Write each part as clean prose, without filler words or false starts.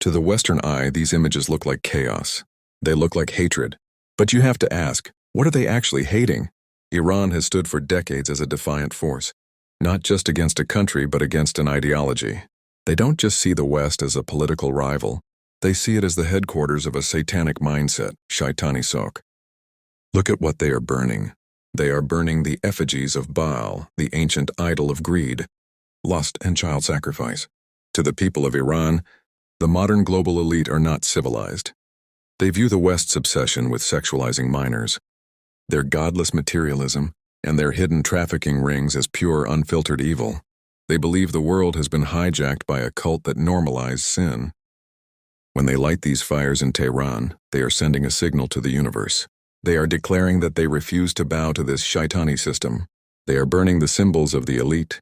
To the Western eye, these images look like chaos. They look like hatred. But you have to ask, what are they actually hating? Iran has stood for decades as a defiant force, not just against a country but against an ideology. They don't just see the West as a political rival. They see it as the headquarters of a satanic mindset, Shaitani Soch. Look at what they are burning. They are burning the effigies of Baal, the ancient idol of greed, lust, and child sacrifice. To the people of Iran, the modern global elite are not civilized. They view the West's obsession with sexualizing minors, their godless materialism, and their hidden trafficking rings as pure, unfiltered evil. They believe the world has been hijacked by a cult that normalized sin. When they light these fires in Tehran, they are sending a signal to the universe. They are declaring that they refuse to bow to this Shaitani system. They are burning the symbols of the elite,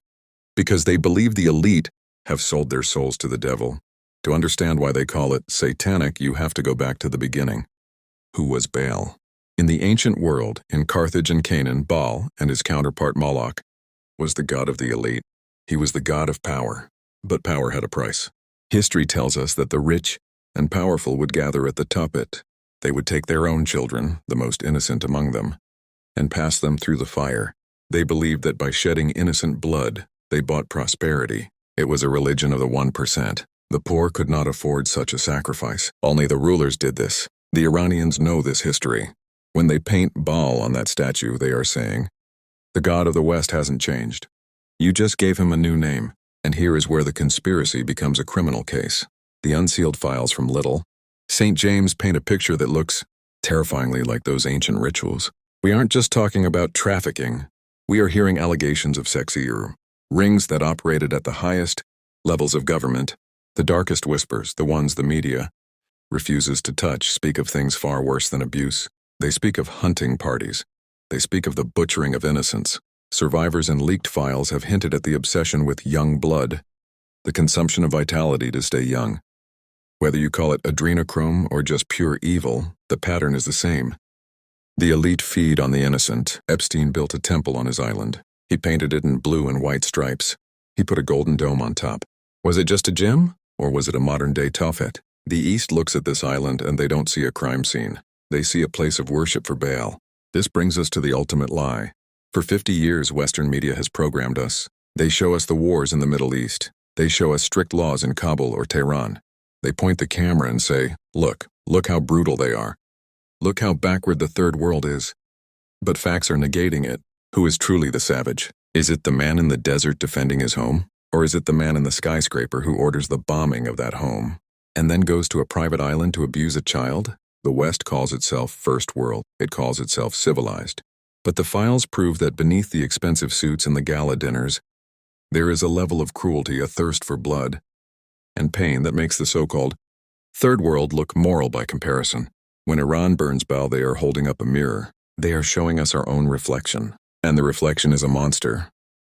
because they believe the elite have sold their souls to the devil. To understand why they call it satanic, you have to go back to the beginning. Who was Baal? In the ancient world, in Carthage and Canaan, Baal, and his counterpart Moloch, was the god of the elite. He was the god of power, but power had a price. History tells us that the rich and powerful would gather at the tuppet. They would take their own children, the most innocent among them, and pass them through the fire. They believed that by shedding innocent blood, they bought prosperity. It was a religion of the 1%. The poor could not afford such a sacrifice. Only the rulers did this. The Iranians know this history. When they paint Baal on that statue, they are saying, "The God of the West hasn't changed. You just gave him a new name." And here is where the conspiracy becomes a criminal case. The unsealed files from Little St. James paint a picture that looks terrifyingly like those ancient rituals. We aren't just talking about trafficking. We are hearing allegations of sexier rings that operated at the highest levels of government. The darkest whispers, the ones the media refuses to touch, speak of things far worse than abuse. They speak of hunting parties. They speak of the butchering of innocents. Survivors and leaked files have hinted at the obsession with young blood, the consumption of vitality to stay young. Whether you call it adrenochrome or just pure evil, the pattern is the same. The elite feed on the innocent. Epstein built a temple on his island. He painted it in blue and white stripes. He put a golden dome on top. Was it just a gym, or was it a modern-day Tophet? The East looks at this island and they don't see a crime scene. They see a place of worship for Baal. This brings us to the ultimate lie. For 50 years, Western media has programmed us. They show us the wars in the Middle East. They show us strict laws in Kabul or Tehran. They point the camera and say, look how brutal they are. Look how backward the third world is. But facts are negating it. Who is truly the savage? Is it the man in the desert defending his home? Or is it the man in the skyscraper who orders the bombing of that home, and then goes to a private island to abuse a child? The West calls itself first world. It calls itself civilized. But the files prove that beneath the expensive suits and the gala dinners, there is a level of cruelty, a thirst for blood, and pain that makes the so-called third world look moral by comparison. When Iran burns Baal, they are holding up a mirror. They are showing us our own reflection. And the reflection is a monster.